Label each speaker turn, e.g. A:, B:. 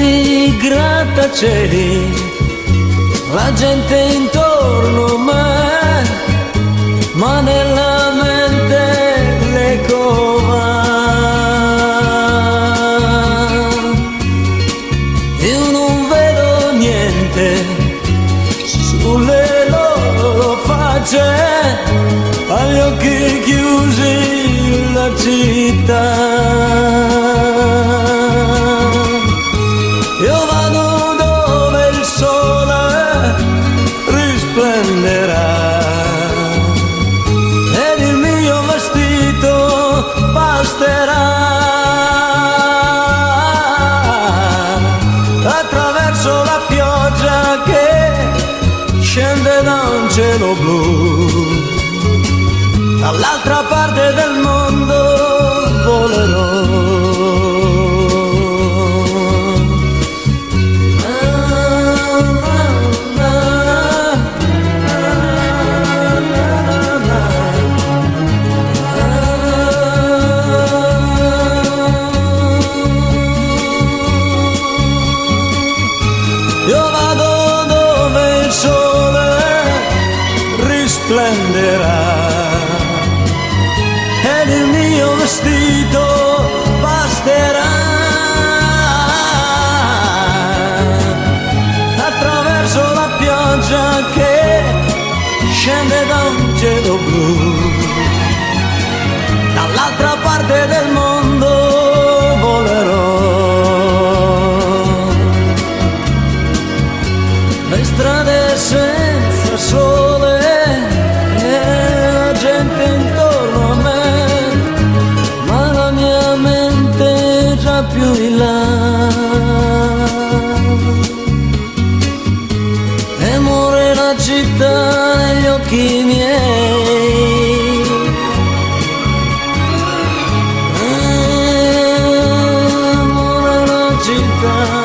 A: di grattacieli, la gente intorno a me, ma nella mente l'eco va. Io non vedo niente sulle loro facce, agli occhi chiusi la città. Io vado dove il sole risplenderà ed il mio vestito basterà. Attraverso la pioggia che scende da un cielo blu, dall'altra parte del mondo volerò. Io vado dove il sole risplenderà ed il mio vestito basterà. Attraverso la pioggia che scende da un cielo blu, dall'altra parte del mondo volerò. Le strade senza sole e la gente intorno a me, ma la mia mente è già più in là. E muore la città negli occhi miei. Muore la città.